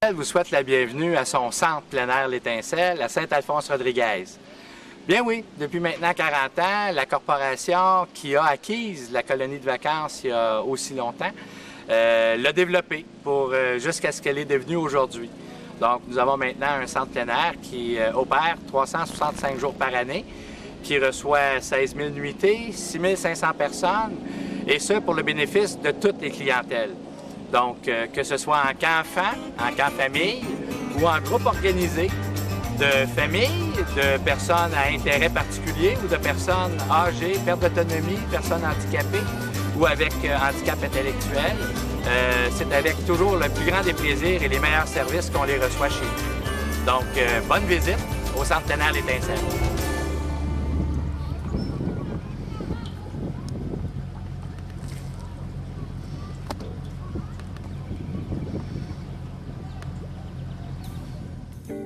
Elle vous souhaite la bienvenue à son centre plein air L'Étincelle à Saint-Alphonse-Rodriguez. Bien oui, depuis maintenant 40 ans, la corporation qui a acquise la colonie de vacances il y a aussi longtemps l'a développée pour jusqu'à ce qu'elle est devenue aujourd'hui. Donc nous avons maintenant un centre plein air qui opère 365 jours par année, qui reçoit 16 000 nuitées, 6 500 personnes, et ce pour le bénéfice de toutes les clientèles. Donc, que ce soit en camp enfant, en camp famille ou en groupe organisé de familles, de personnes à intérêt particulier ou de personnes âgées, perte d'autonomie, personnes handicapées ou avec handicap intellectuel. C'est avec toujours le plus grand des plaisirs et les meilleurs services qu'on les reçoit chez nous. Donc, bonne visite au Centre plein air L'Étincelle.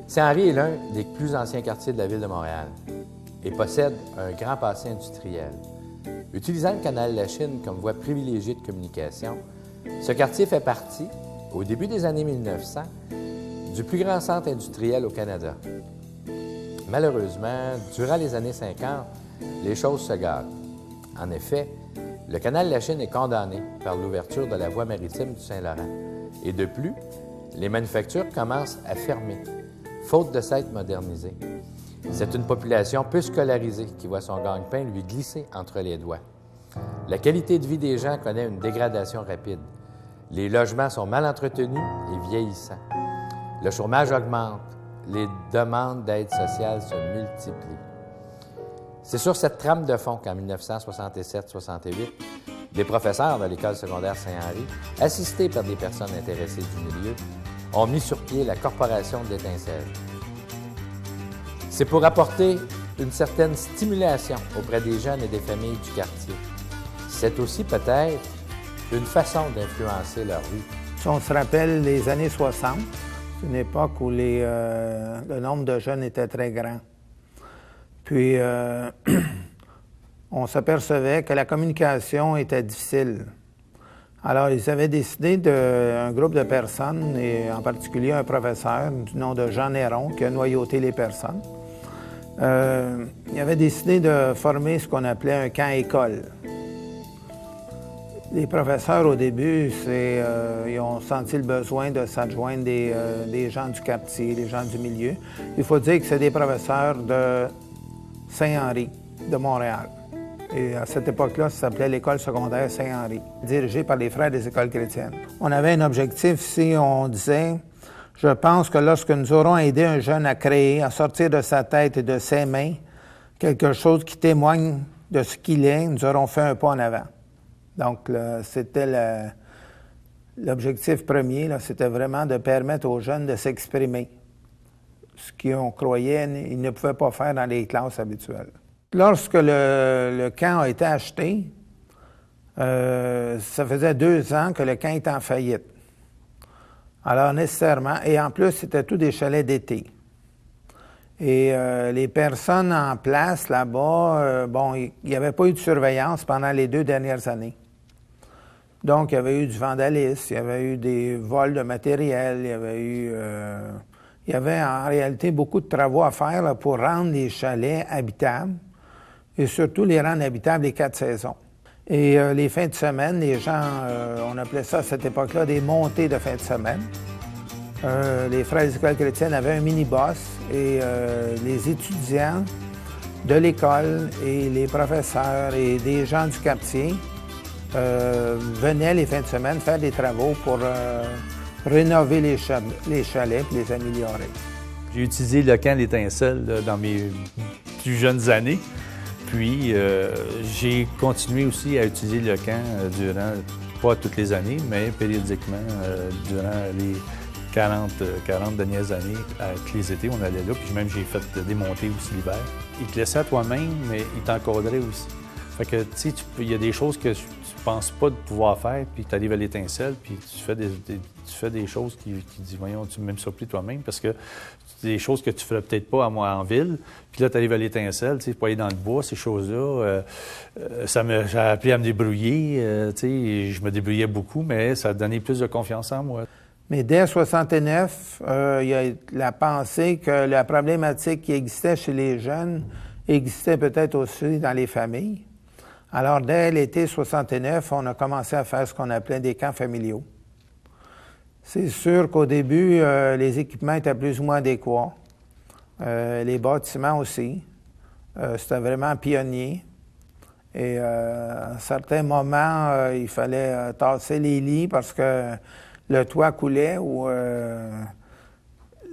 Saint-Henri est l'un des plus anciens quartiers de la ville de Montréal et possède un grand passé industriel. Utilisant le canal de la Chine comme voie privilégiée de communication, ce quartier fait partie, au début des années 1900, du plus grand centre industriel au Canada. Malheureusement, durant les années 50, les choses se gâtent. En effet, le canal de la Chine est condamné par l'ouverture de la voie maritime du Saint-Laurent. Et de plus, les manufactures commencent à fermer, faute de s'être modernisée. C'est une population peu scolarisée qui voit son gagne-pain lui glisser entre les doigts. La qualité de vie des gens connaît une dégradation rapide. Les logements sont mal entretenus et vieillissants. Le chômage augmente. Les demandes d'aide sociale se multiplient. C'est sur cette trame de fond qu'en 1967-68, des professeurs de l'École secondaire Saint-Henri, assistés par des personnes intéressées du milieu, ont mis sur pied la Corporation de l'Étincelle. C'est pour apporter une certaine stimulation auprès des jeunes et des familles du quartier. C'est aussi peut-être une façon d'influencer leur vie. Si on se rappelle les années 60, c'est une époque où le nombre de jeunes était très grand. Puis, on s'apercevait que la communication était difficile. Alors, ils avaient décidé un groupe de personnes, et en particulier un professeur du nom de Jean Néron, qui a noyauté les personnes. Ils avaient décidé de former ce qu'on appelait un camp-école. Les professeurs, au début, ils ont senti le besoin de s'adjoindre des gens du quartier, des gens du milieu. Il faut dire que c'est des professeurs de Saint-Henri, de Montréal. Et à cette époque-là, ça s'appelait l'École secondaire Saint-Henri, dirigée par les Frères des Écoles chrétiennes. On avait un objectif ici, on disait « Je pense que lorsque nous aurons aidé un jeune à créer, à sortir de sa tête et de ses mains, quelque chose qui témoigne de ce qu'il est, nous aurons fait un pas en avant. » Donc, c'était l'objectif premier, c'était vraiment de permettre aux jeunes de s'exprimer. Ce qu'on croyait, ils ne pouvaient pas faire dans les classes habituelles. Lorsque le camp a été acheté, ça faisait 2 ans que le camp était en faillite. Alors, nécessairement, et en plus, c'était tous des chalets d'été. Et les personnes en place là-bas, il n'y avait pas eu de surveillance pendant les 2 dernières années. Donc, il y avait eu du vandalisme, il y avait eu des vols de matériel, il y avait en réalité beaucoup de travaux à faire là, pour rendre les chalets habitables et surtout les rendre habitables les 4 saisons. Et les fins de semaine, les gens, on appelait ça à cette époque-là des montées de fin de semaine. Les Frères des Écoles chrétiennes avaient un mini-boss et les étudiants de l'école et les professeurs et des gens du quartier venaient les fins de semaine faire des travaux pour rénover les chalets et les améliorer. J'ai utilisé le camp L'Étincelle dans mes plus jeunes années. Puis, j'ai continué aussi à utiliser le camp durant, pas toutes les années, mais périodiquement, durant les 40 dernières années, avec les étés, on allait là. Puis même, j'ai fait des montées aussi l'hiver. Il te laissait à toi-même, mais il t'encadrait aussi. Fait que, tu sais, il y a des choses que tu penses pas de pouvoir faire, puis tu arrives à l'Étincelle, puis tu fais des choses qui disent, voyons, tu m'es même surpris toi-même, parce que c'est des choses que tu ferais peut-être pas en ville. Puis là, tu arrives à l'Étincelle, tu sais, pour aller dans le bois, ces choses-là, j'ai appris à me débrouiller, tu sais, je me débrouillais beaucoup, mais ça a donné plus de confiance en moi. Mais dès 69, il y a la pensée que la problématique qui existait chez les jeunes existait peut-être aussi dans les familles. Alors, dès l'été 69, on a commencé à faire ce qu'on appelait des camps familiaux. C'est sûr qu'au début, les équipements étaient plus ou moins adéquats. Les bâtiments aussi. C'était vraiment pionnier. Et à un certain moment, il fallait tasser les lits parce que le toit coulait ou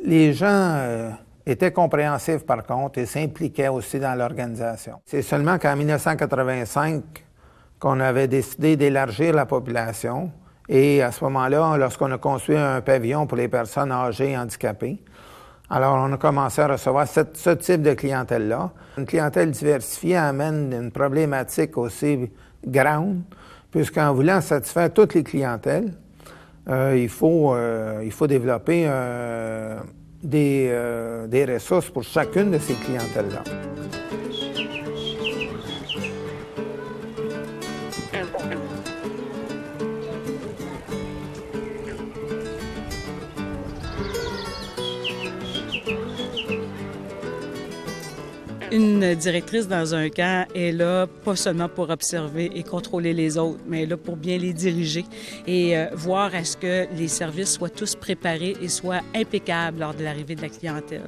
les gens étaient compréhensifs par contre et s'impliquaient aussi dans l'organisation. C'est seulement qu'en 1985 qu'on avait décidé d'élargir la population et à ce moment-là, lorsqu'on a construit un pavillon pour les personnes âgées et handicapées, alors on a commencé à recevoir ce type de clientèle-là. Une clientèle diversifiée amène une problématique aussi grande, puisqu'en voulant satisfaire toutes les clientèles, il faut développer des ressources pour chacune de ces clientèles-là. Une directrice dans un camp est là pas seulement pour observer et contrôler les autres, mais là pour bien les diriger et voir à ce que les services soient tous préparés et soient impeccables lors de l'arrivée de la clientèle.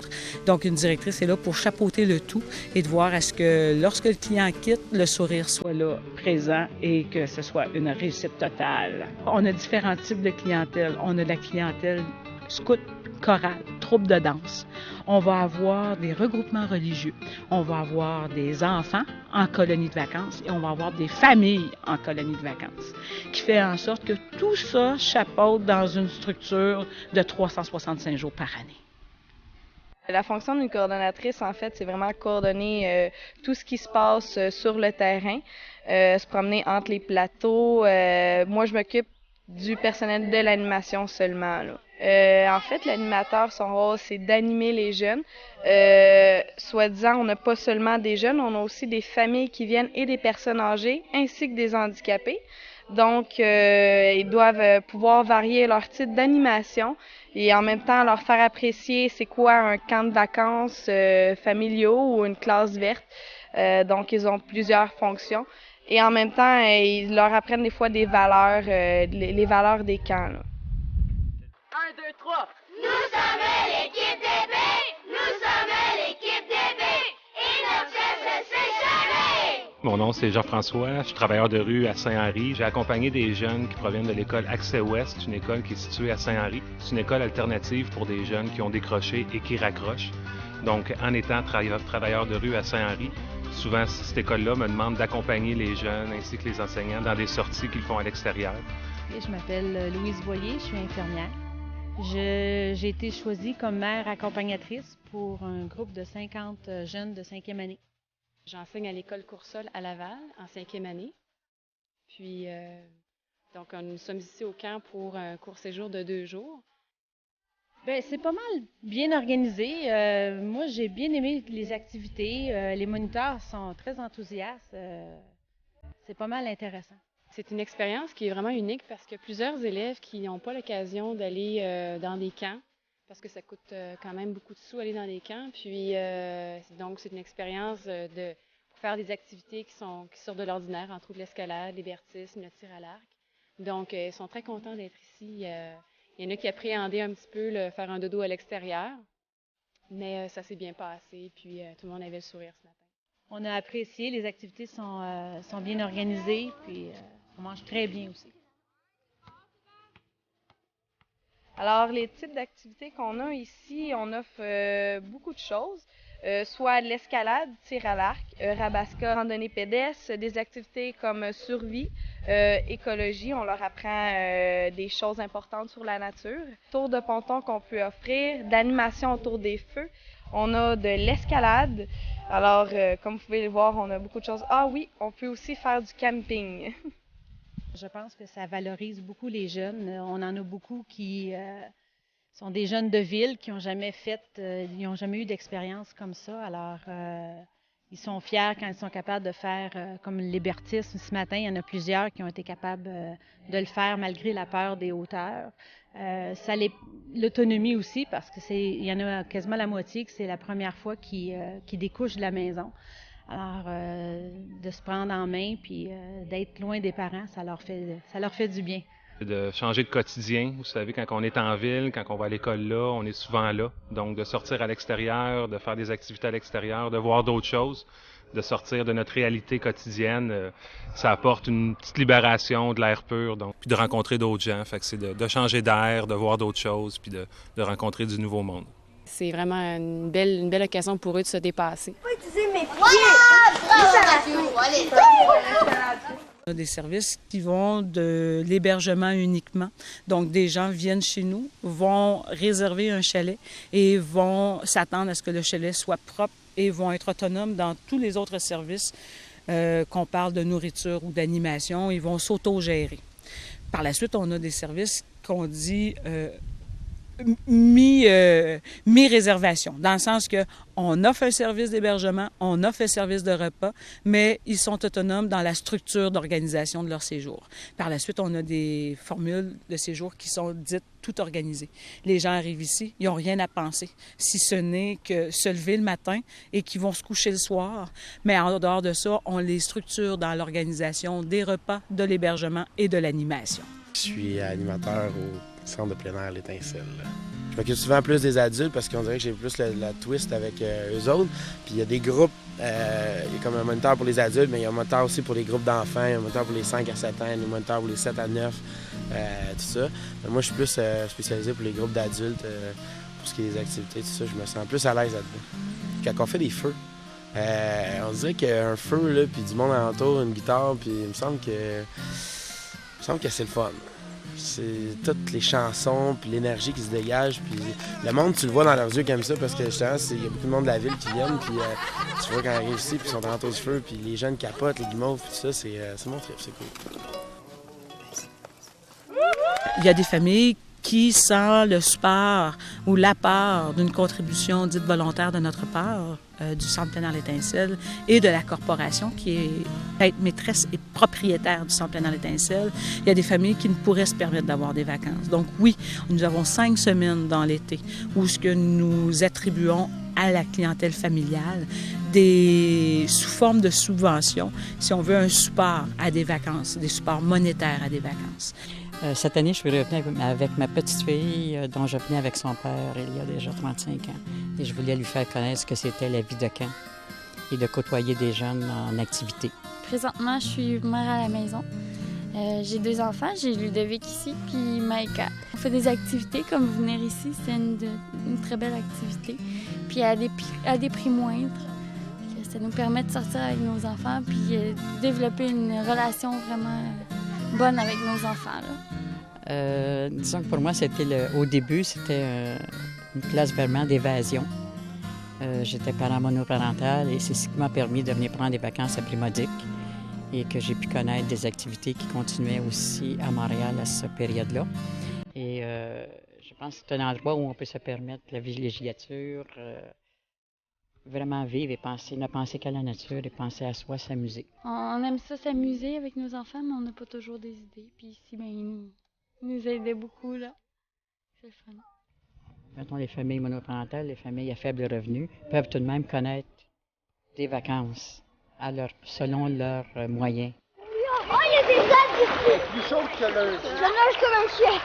Donc, une directrice est là pour chapeauter le tout et de voir à ce que lorsque le client quitte, le sourire soit là, présent et que ce soit une réussite totale. On a différents types de clientèle. On a de la clientèle scout, chorale, troupe de danse. On va avoir des regroupements religieux. On va avoir des enfants en colonie de vacances et on va avoir des familles en colonie de vacances, qui fait en sorte que tout ça chapeaute dans une structure de 365 jours par année. La fonction d'une coordonnatrice, en fait, c'est vraiment coordonner tout ce qui se passe sur le terrain, se promener entre les plateaux. Moi, je m'occupe du personnel de l'animation seulement, là. En fait, l'animateur, son rôle, c'est d'animer les jeunes. Soi-disant, on n'a pas seulement des jeunes, on a aussi des familles qui viennent et des personnes âgées, ainsi que des handicapés. Donc, ils doivent pouvoir varier leur type d'animation et en même temps leur faire apprécier c'est quoi un camp de vacances familiaux ou une classe verte. Donc, ils ont plusieurs fonctions. Et en même temps, ils leur apprennent des fois des valeurs, les valeurs des camps, là. 1, 2, 3. Nous sommes l'équipe DB, nous sommes l'équipe DB, et notre chef, c'est Charlie. Mon nom, c'est Jean-François, je suis travailleur de rue à Saint-Henri. J'ai accompagné des jeunes qui proviennent de l'école Accès Ouest, une école qui est située à Saint-Henri. C'est une école alternative pour des jeunes qui ont décroché et qui raccrochent. Donc, en étant travailleur de rue à Saint-Henri, souvent, cette école-là me demande d'accompagner les jeunes ainsi que les enseignants dans des sorties qu'ils font à l'extérieur. Je m'appelle Louise Boyer, je suis infirmière. J'ai été choisie comme mère accompagnatrice pour un groupe de 50 jeunes de 5e année. J'enseigne à l'école Coursol à Laval en 5e année. Puis, donc, nous sommes ici au camp pour un court séjour de 2 jours. Bien, c'est pas mal bien organisé. Moi, j'ai bien aimé les activités. Les moniteurs sont très enthousiastes. C'est pas mal intéressant. C'est une expérience qui est vraiment unique parce qu'il y a plusieurs élèves qui n'ont pas l'occasion d'aller dans des camps parce que ça coûte quand même beaucoup de sous aller dans des camps. Puis, donc, c'est une expérience pour faire des activités qui sortent de l'ordinaire, entre autres l'escalade, l'hébertisme, le tir à l'arc. Donc, ils sont très contents d'être ici. Il y en a qui appréhendaient un petit peu faire un dodo à l'extérieur, mais ça s'est bien passé. Puis, tout le monde avait le sourire ce matin. On a apprécié, les activités sont bien organisées, puis on mange très bien aussi. Alors, les types d'activités qu'on a ici, on offre beaucoup de choses, soit l'escalade, tir à l'arc, rabasca, randonnée pédestre, des activités comme survie, écologie, on leur apprend des choses importantes sur la nature, tour de ponton qu'on peut offrir, d'animation autour des feux. On a de l'escalade. Alors, comme vous pouvez le voir, on a beaucoup de choses. Ah oui, on peut aussi faire du camping. Je pense que ça valorise beaucoup les jeunes. On en a beaucoup qui sont des jeunes de ville qui n'ont jamais eu d'expérience comme ça. Alors, ils sont fiers quand ils sont capables de faire comme l'hébertisme. Ce matin, il y en a plusieurs qui ont été capables de le faire malgré la peur des hauteurs. L'autonomie aussi, parce que il y en a quasiment la moitié que c'est la première fois qu'ils découchent de la maison. Alors, de se prendre en main puis d'être loin des parents, ça leur fait du bien. De changer de quotidien. Vous savez, quand on est en ville, quand on va à l'école là, on est souvent là. Donc, de sortir à l'extérieur, de faire des activités à l'extérieur, de voir d'autres choses, de sortir de notre réalité quotidienne, ça apporte une petite libération, de l'air pur, donc, puis de rencontrer d'autres gens. Fait que c'est de changer d'air, de voir d'autres choses, puis de rencontrer du nouveau monde. C'est vraiment une belle occasion pour eux de se dépasser. On a des services qui vont de l'hébergement uniquement. Donc, des gens viennent chez nous, vont réserver un chalet et vont s'attendre à ce que le chalet soit propre et vont être autonomes dans tous les autres services, qu'on parle de nourriture ou d'animation. Ils vont s'auto-gérer. Par la suite, on a des services qu'on dit mi-réservation, dans le sens qu'on offre un service d'hébergement, on offre un service de repas, mais ils sont autonomes dans la structure d'organisation de leur séjour. Par la suite, on a des formules de séjour qui sont dites tout organisées. Les gens arrivent ici, ils n'ont rien à penser, si ce n'est que se lever le matin et qu'ils vont se coucher le soir. Mais en dehors de ça, on les structure dans l'organisation des repas, de l'hébergement et de l'animation. Je suis animateur au centre de plein air L'Étincelle. Je m'occupe souvent plus des adultes parce qu'on dirait que j'ai plus la twist avec eux autres. Puis il y a des groupes, il y a comme un moniteur pour les adultes, mais il y a un moniteur aussi pour les groupes d'enfants, il y a un moniteur pour les 5 à 7 ans, un moniteur pour les 7 à 9, tout ça. Mais moi, je suis plus spécialisé pour les groupes d'adultes, pour ce qui est des activités, tout ça. Je me sens plus à l'aise là-dedans. Quand on fait des feux, on dirait qu'un feu, là, puis du monde alentour, une guitare, puis il me semble que c'est le fun. C'est toutes les chansons, puis l'énergie qui se dégage, puis le monde, tu le vois dans leurs yeux comme ça, parce que justement, il y a beaucoup de monde de la ville qui viennent, puis tu vois quand ils arrivent ici, puis ils sont alentour du feu, puis les jeunes capotent, les guimauves, puis tout ça, c'est mon trip, c'est cool. Il y a des familles qui, sans le support ou l'apport d'une contribution dite volontaire de notre part, du Centre plein air L'Étincelle et de la corporation qui est maîtresse et propriétaire du Centre plein air L'Étincelle, il y a des familles qui ne pourraient se permettre d'avoir des vacances. Donc oui, nous avons 5 semaines dans l'été où ce que nous attribuons à la clientèle familiale sous forme de subventions, si on veut un support à des vacances, des supports monétaires à des vacances. Cette année, je suis revenue avec ma petite fille, dont je venais avec son père il y a déjà 35 ans. Et je voulais lui faire connaître ce que c'était la vie de camp et de côtoyer des jeunes en activité. Présentement, je suis mère à la maison. J'ai 2 enfants, j'ai Ludovic ici, puis Maïka. On fait des activités, comme venir ici, c'est une très belle activité. Puis à des prix moindres. Ça nous permet de sortir avec nos enfants, puis développer une relation vraiment bonne avec nos enfants. Disons que pour moi, au début, c'était une place vraiment d'évasion. J'étais parent monoparental et c'est ce qui m'a permis de venir prendre des vacances à Primodic et que j'ai pu connaître des activités qui continuaient aussi à Montréal à cette période-là. Et je pense que c'est un endroit où on peut se permettre la villégiature, vraiment vivre et ne penser qu'à la nature et penser à soi, s'amuser. On aime ça s'amuser avec nos enfants, mais on n'a pas toujours des idées. Puis ici, ils nous aidaient beaucoup, là. C'est le fun. Mettons, les familles monoparentales, les familles à faible revenu, peuvent tout de même connaître des vacances selon leurs moyens. Oh, il y a des sacs ici! Plus chaud que le... Je nage comme un chien!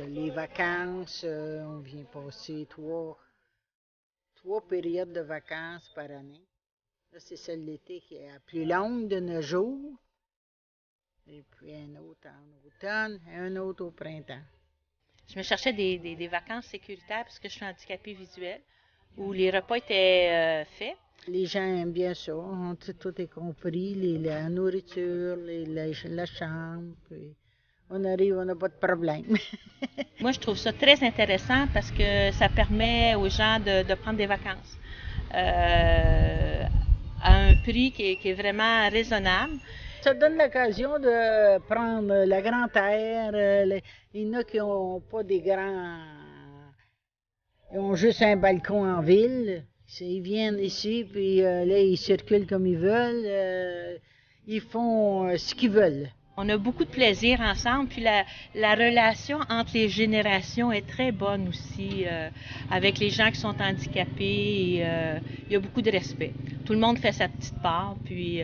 Les vacances, on vient passer 3 périodes de vacances par année. Là, c'est celle de l'été qui est la plus longue de 9 jours. Et puis un autre en automne et un autre au printemps. Je me cherchais des vacances sécuritaires parce que je suis handicapée visuelle, où les repas étaient faits. Les gens aiment bien ça. Tout est compris, la nourriture, la chambre. Puis on arrive, on n'a pas de problème. Moi, je trouve ça très intéressant parce que ça permet aux gens de prendre des vacances à un prix qui est vraiment raisonnable. Ça donne l'occasion de prendre la grande air. Il y en a qui n'ont pas des grands... Ils ont juste un balcon en ville. Ils viennent ici, puis là, ils circulent comme ils veulent. Ils font ce qu'ils veulent. On a beaucoup de plaisir ensemble, puis la relation entre les générations est très bonne aussi, avec les gens qui sont handicapés. Il y a beaucoup de respect. Tout le monde fait sa petite part, puis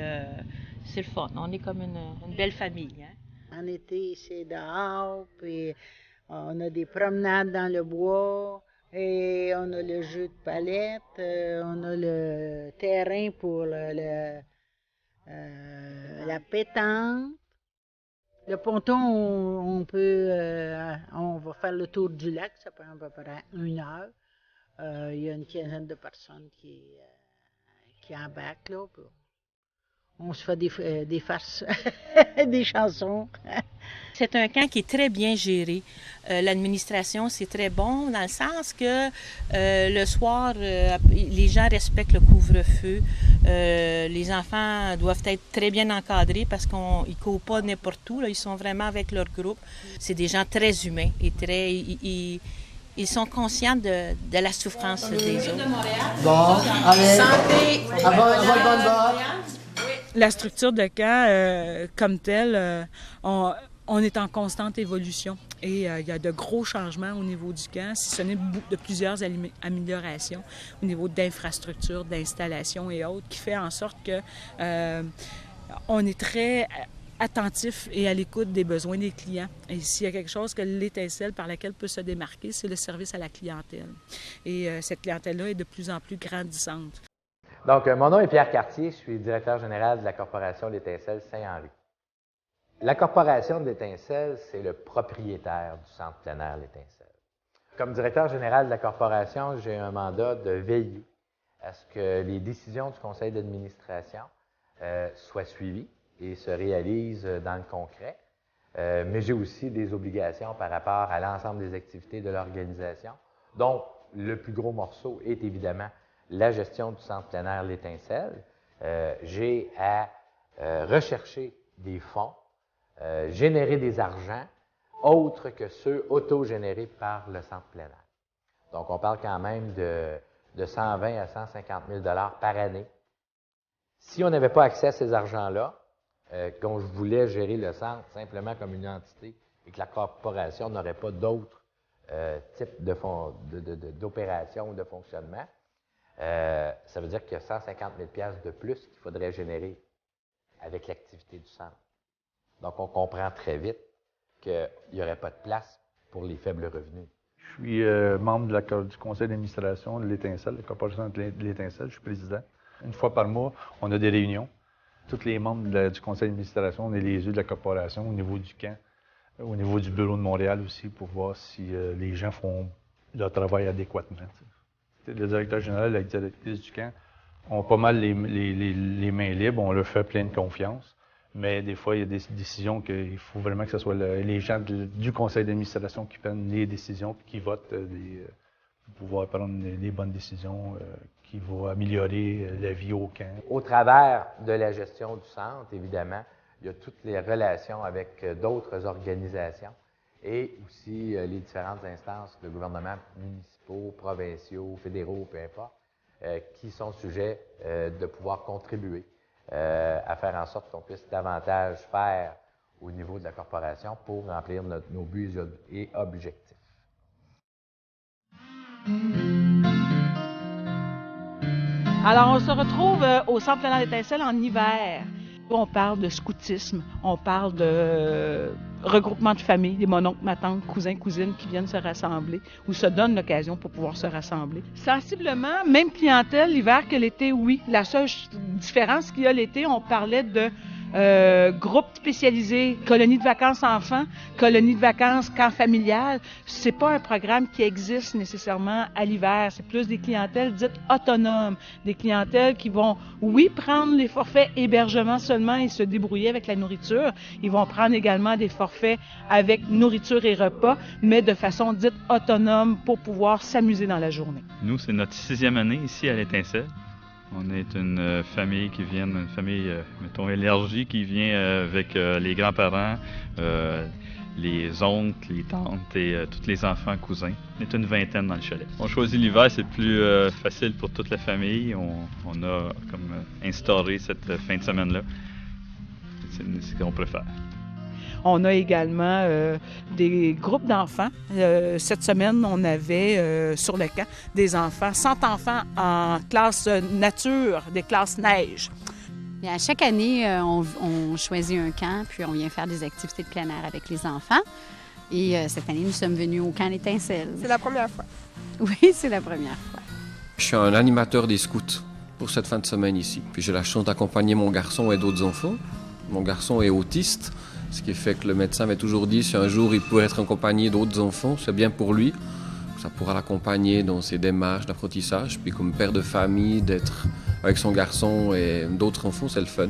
c'est le fun. On est comme une belle famille. Hein? En été, c'est dehors, puis on a des promenades dans le bois, et on a le jeu de palette, on a le terrain pour la pétanque. Le ponton, on va faire le tour du lac, ça prend à peu près 1 heure. Il y a une quinzaine de personnes qui embarquent là. On se fait des farces, des chansons. C'est un camp qui est très bien géré. L'administration, c'est très bon dans le sens que le soir, les gens respectent le couvre-feu. Les enfants doivent être très bien encadrés parce qu'ils ne courent pas n'importe où. Là. Ils sont vraiment avec leur groupe. C'est des gens très humains et ils sont conscients de la souffrance des autres. Bon, allez. Santé. La structure de camp, comme telle, on est en constante évolution et il y a de gros changements au niveau du camp, si ce n'est de plusieurs améliorations au niveau d'infrastructures, d'installations et autres, qui fait en sorte que on est très attentif et à l'écoute des besoins des clients. Et s'il y a quelque chose que l'Étincelle par laquelle peut se démarquer, c'est le service à la clientèle. Et cette clientèle-là est de plus en plus grandissante. Donc, mon nom est Pierre Cartier, je suis directeur général de la Corporation L'Étincelle Saint-Henri. La Corporation de l'Étincelle, c'est le propriétaire du centre plein air L'Étincelle. Comme directeur général de la Corporation, j'ai un mandat de veiller à ce que les décisions du conseil d'administration soient suivies et se réalisent dans le concret. Mais j'ai aussi des obligations par rapport à l'ensemble des activités de l'organisation, dont le plus gros morceau est évidemment la gestion du centre plein air L'Étincelle. J'ai à rechercher des fonds, générer des argents autres que ceux auto-générés par le centre plein air. Donc, on parle quand même de 120 à 150 000 $ par année. Si on n'avait pas accès à ces argents-là, qu'on voulait gérer le centre simplement comme une entité et que la corporation n'aurait pas d'autres types d'opérations ou de fonctionnement, ça veut dire qu'il y a 150 000 $ de plus qu'il faudrait générer avec l'activité du centre. Donc, on comprend très vite qu'il n'y aurait pas de place pour les faibles revenus. Je suis membre du conseil d'administration de l'Étincelle, la corporation de l'Étincelle, je suis président. Une fois par mois, on a des réunions. Tous les membres du conseil d'administration, on est les yeux de la corporation au niveau du camp, au niveau du bureau de Montréal aussi, pour voir si les gens font leur travail adéquatement. Le directeur général et la directrice du camp ont pas mal les mains libres, on leur fait pleine confiance, mais des fois, il y a des décisions qu'il faut vraiment que ce soit les gens du conseil d'administration qui prennent les décisions et qui votent pour pouvoir prendre les bonnes décisions qui vont améliorer la vie au camp. Au travers de la gestion du centre, évidemment, il y a toutes les relations avec d'autres organisations et aussi les différentes instances de gouvernement municipaux, provinciaux, fédéraux, peu importe, qui sont sujets de pouvoir contribuer à faire en sorte qu'on puisse davantage faire au niveau de la corporation pour remplir nos buts et objectifs. Alors, on se retrouve au Centre plein air L'Étincelle en hiver. On parle de scoutisme, on parle de regroupement de famille, des mononcles, ma tante, cousins, cousines qui viennent se rassembler ou se donnent l'occasion pour pouvoir se rassembler. Sensiblement, même clientèle l'hiver que l'été, oui. La seule différence qu'il y a l'été, on parlait de groupes spécialisés, colonies de vacances enfants, colonies de vacances camp familial. C'est pas un programme qui existe nécessairement à l'hiver. C'est plus des clientèles dites autonomes, des clientèles qui vont, oui, prendre les forfaits hébergement seulement et se débrouiller avec la nourriture. Ils vont prendre également des forfaits avec nourriture et repas, mais de façon dite autonome pour pouvoir s'amuser dans la journée. Nous, c'est notre 6e année ici à l'Étincelle. On est une famille qui vient, une famille, mettons, élargie, qui vient avec les grands-parents, les oncles, les tantes et tous les enfants, cousins. On est une vingtaine dans le chalet. On choisit l'hiver, c'est plus facile pour toute la famille. On a comme instauré cette fin de semaine-là. C'est ce qu'on préfère. On a également des groupes d'enfants. Cette semaine, on avait sur le camp des enfants, 100 enfants en classe nature, des classes neige. Bien, chaque année, on choisit un camp, puis on vient faire des activités de plein air avec les enfants. Et cette année, nous sommes venus au camp L'Étincelle. C'est la première fois? Oui, c'est la première fois. Je suis un animateur des scouts pour cette fin de semaine ici. Puis j'ai la chance d'accompagner mon garçon et d'autres enfants. Mon garçon est autiste, ce qui fait que le médecin m'a toujours dit si un jour il pourrait être accompagné d'autres enfants, c'est bien pour lui. Ça pourra l'accompagner dans ses démarches d'apprentissage. Puis comme père de famille, d'être avec son garçon et d'autres enfants, c'est le fun.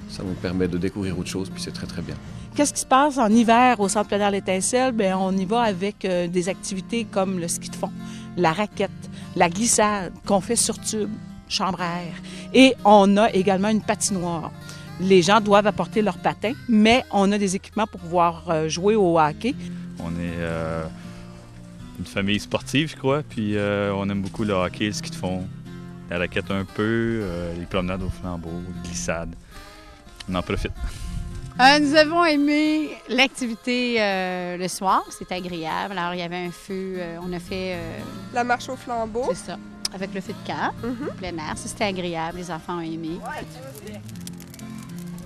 Ça nous permet de découvrir autre chose, puis c'est très, très bien. Qu'est-ce qui se passe en hiver au Centre plein air L'Étincelle? Bien, on y va avec des activités comme le ski de fond, la raquette, la glissade qu'on fait sur tube, chambre à air. Et on a également une patinoire. Les gens doivent apporter leurs patins, mais on a des équipements pour pouvoir jouer au hockey. On est une famille sportive, je crois, puis on aime beaucoup le hockey, le ski de fond, la raquette un peu, les promenades au flambeau, les glissades. On en profite. Nous avons aimé l'activité le soir, c'était agréable. Alors, il y avait un feu, on a fait... La marche au flambeau. C'est ça, avec le feu de camp, plein air. Ça, c'était agréable, les enfants ont aimé.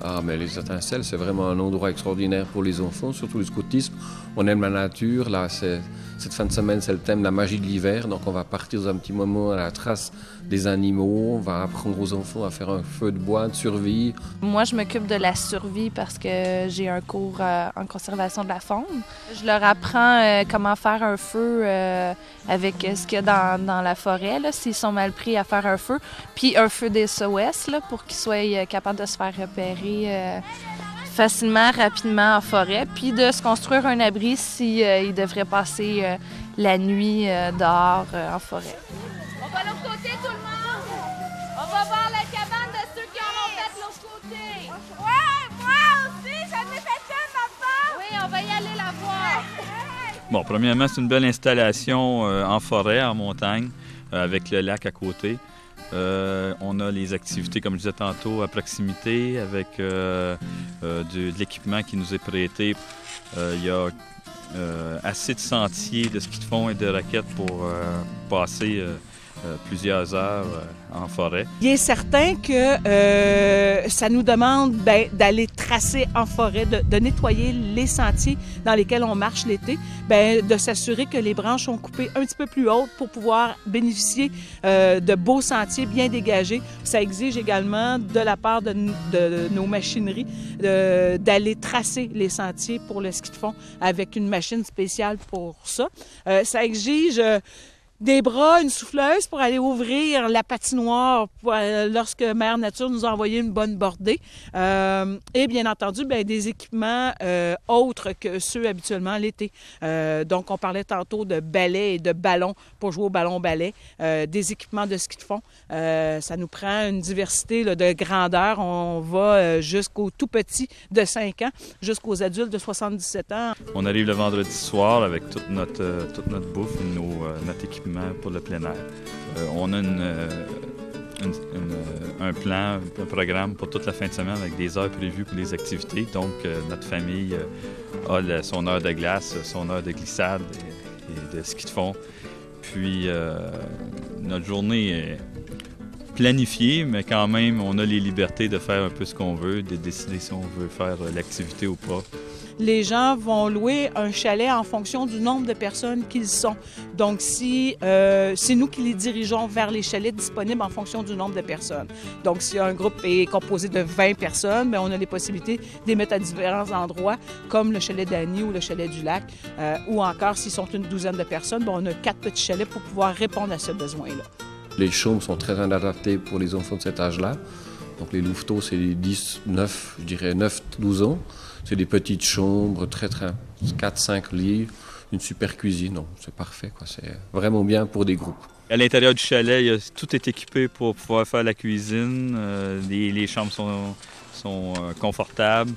Ah, mais les Étincelles, c'est vraiment un endroit extraordinaire pour les enfants, surtout le scoutisme. On aime la nature. Là, cette fin de semaine, c'est le thème de la magie de l'hiver. Donc, on va partir dans un petit moment à la trace des animaux. On va apprendre aux enfants à faire un feu de bois, de survie. Moi, je m'occupe de la survie parce que j'ai un cours en conservation de la faune. Je leur apprends comment faire un feu avec ce qu'il y a dans la forêt, là, s'ils sont mal pris à faire un feu. Puis un feu des SOS là, pour qu'ils soient capables de se faire repérer facilement, rapidement en forêt, puis de se construire un abri s'ils devraient passer la nuit dehors en forêt. On va de l'autre côté, tout le monde! On va voir la cabane de ceux qui en ont fait de l'autre côté! Ouais, moi aussi! J'en ai fait une, ma part! Oui, on va y aller la voir! Bon, premièrement, c'est une belle installation en forêt, en montagne, avec le lac à côté. On a les activités, comme je disais tantôt, à proximité, avec de l'équipement qui nous est prêté. Il y a assez de sentiers de ski de fond et de raquettes pour passer plusieurs heures en forêt. Il est certain que ça nous demande d'aller tracer en forêt, de nettoyer les sentiers dans lesquels on marche l'été, de s'assurer que les branches sont coupées un petit peu plus hautes pour pouvoir bénéficier de beaux sentiers bien dégagés. Ça exige également de la part de nos machineries d'aller tracer les sentiers pour le ski de fond avec une machine spéciale pour ça. Ça exige des bras, une souffleuse pour aller ouvrir la patinoire lorsque Mère Nature nous a envoyé une bonne bordée. Et bien entendu, des équipements autres que ceux habituellement l'été. Donc, on parlait tantôt de balais et de ballons pour jouer au ballon-ballet, des équipements de ski de fond. Ça nous prend une diversité là, de grandeur. On va jusqu'aux tout petits de 5 ans, jusqu'aux adultes de 77 ans. On arrive le vendredi soir avec toute notre bouffe et notre équipement pour le plein air. On a un plan, un programme pour toute la fin de semaine avec des heures prévues pour les activités. Donc, notre famille a son heure de glace, son heure de glissade et de ski de fond. Puis, notre journée est planifiée, mais quand même, on a les libertés de faire un peu ce qu'on veut, de décider si on veut faire l'activité ou pas. Les gens vont louer un chalet en fonction du nombre de personnes qu'ils sont. Donc, c'est nous qui les dirigeons vers les chalets disponibles en fonction du nombre de personnes. Donc, si un groupe est composé de 20 personnes, on a les possibilités de les mettre à différents endroits, comme le chalet d'Annie ou le chalet du lac, ou encore, s'ils sont une douzaine de personnes, on a 4 petits chalets pour pouvoir répondre à ce besoin-là. Les chambres sont très adaptées pour les enfants de cet âge-là. Donc, les louveteaux, c'est 9-12 ans. C'est des petites chambres, 4-5 lits, une super cuisine. Non, c'est parfait, quoi. C'est vraiment bien pour des groupes. À l'intérieur du chalet, tout est équipé pour pouvoir faire la cuisine. Les chambres sont confortables.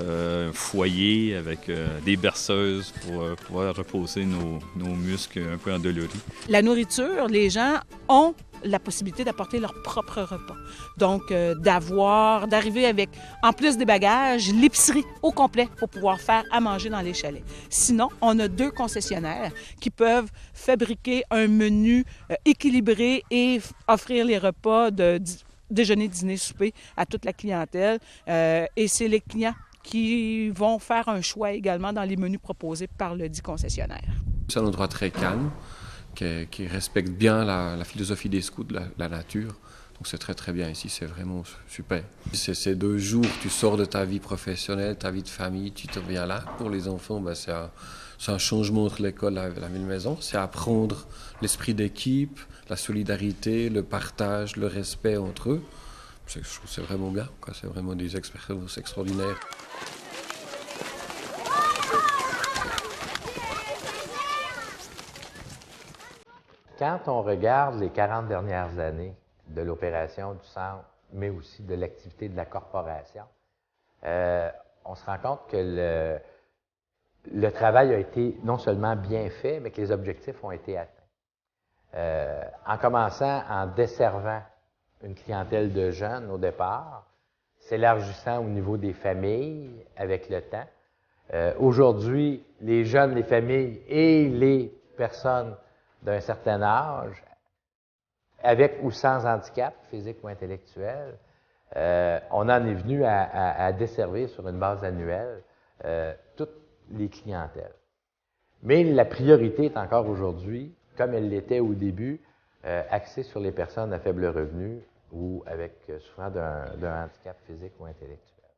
un foyer avec des berceuses pour pouvoir reposer nos muscles un peu endoloris. La nourriture, les gens ont la possibilité d'apporter leur propre repas. Donc, d'arriver avec, en plus des bagages, l'épicerie au complet pour pouvoir faire à manger dans les chalets. Sinon, on a 2 concessionnaires qui peuvent fabriquer un menu équilibré et offrir les repas de déjeuner, dîner, souper à toute la clientèle. Et c'est les clients qui vont faire un choix également dans les menus proposés par le dit concessionnaire. C'est un endroit très calme, qui respecte bien la philosophie des scouts, la nature. Donc c'est très très bien ici, c'est vraiment super. C'est ces 2 jours, tu sors de ta vie professionnelle, ta vie de famille, tu te reviens là. Pour les enfants, c'est un changement entre l'école et la maison. C'est apprendre l'esprit d'équipe, la solidarité, le partage, le respect entre eux. Je trouve que c'est vraiment bien, quoi. C'est vraiment des expériences extraordinaires. Quand on regarde les 40 dernières années de l'opération du centre, mais aussi de l'activité de la corporation, on se rend compte que le travail a été non seulement bien fait, mais que les objectifs ont été atteints. En commençant en desservant une clientèle de jeunes au départ, s'élargissant au niveau des familles avec le temps. Aujourd'hui, les jeunes, les familles et les personnes d'un certain âge, avec ou sans handicap physique ou intellectuel, on en est venu à desservir sur une base annuelle toutes les clientèles. Mais la priorité est encore aujourd'hui, comme elle l'était au début, axée sur les personnes à faible revenu ou avec souffrant d'un handicap physique ou intellectuel.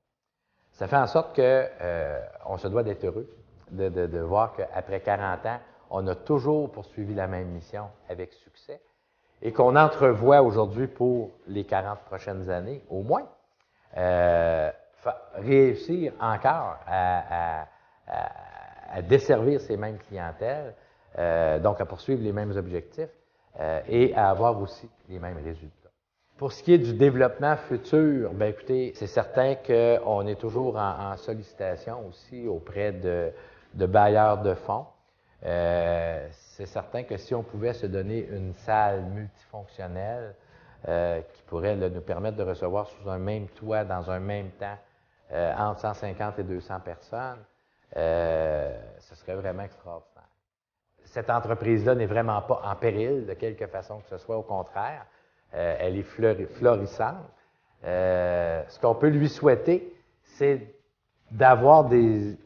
Ça fait en sorte qu'on se doit d'être heureux de voir qu'après 40 ans, on a toujours poursuivi la même mission avec succès et qu'on entrevoit aujourd'hui pour les 40 prochaines années, au moins, réussir encore à desservir ces mêmes clientèles, donc à poursuivre les mêmes objectifs et à avoir aussi les mêmes résultats. Pour ce qui est du développement futur, bien écoutez, c'est certain qu'on est toujours en sollicitation aussi auprès de bailleurs de fonds. C'est certain que si on pouvait se donner une salle multifonctionnelle qui pourrait nous permettre de recevoir sous un même toit, dans un même temps, entre 150 et 200 personnes, ce serait vraiment extraordinaire. Cette entreprise-là n'est vraiment pas en péril de quelque façon que ce soit, au contraire. Elle est florissante. Ce qu'on peut lui souhaiter, c'est d'avoir des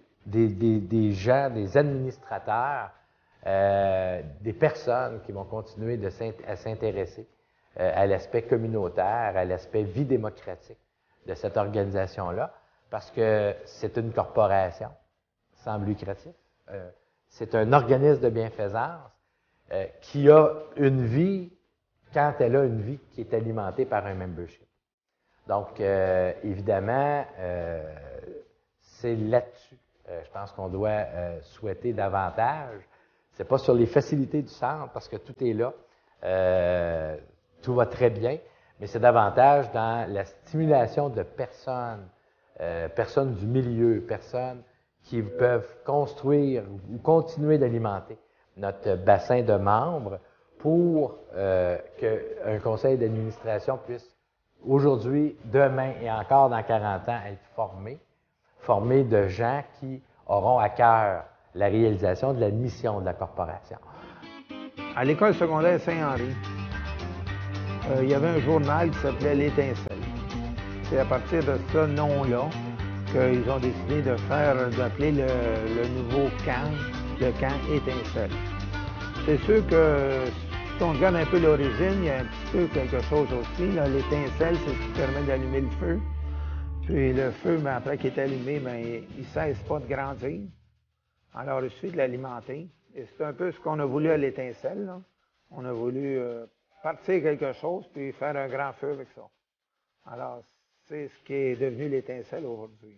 gens, des administrateurs, des personnes qui vont continuer à s'intéresser à l'aspect communautaire, à l'aspect vie démocratique de cette organisation-là, parce que c'est une corporation sans but lucratif. C'est un organisme de bienfaisance qui a une vie, quand elle a une vie qui est alimentée par un membership. Donc, évidemment, c'est là-dessus. Je pense qu'on doit souhaiter davantage. C'est pas sur les facilités du centre, parce que tout est là. Tout va très bien, mais c'est davantage dans la stimulation de personnes, personnes du milieu, personnes qui peuvent construire ou continuer d'alimenter notre bassin de membres pour qu'un conseil d'administration puisse aujourd'hui, demain et encore dans 40 ans être formé de gens qui auront à cœur la réalisation de la mission de la corporation. À l'école secondaire Saint-Henri, il y avait un journal qui s'appelait L'Étincelle. C'est à partir de ce nom-là qu'ils ont décidé d'appeler le nouveau camp, le camp Étincelle. C'est sûr que si on regarde un peu l'origine, il y a un petit peu quelque chose aussi. L'étincelle, c'est ce qui permet d'allumer le feu. Puis le feu, après qu'il est allumé, il ne cesse pas de grandir. Alors, il suffit de l'alimenter. Et c'est un peu ce qu'on a voulu à l'étincelle, là. On a voulu partir quelque chose, puis faire un grand feu avec ça. Alors, c'est ce qui est devenu l'étincelle aujourd'hui.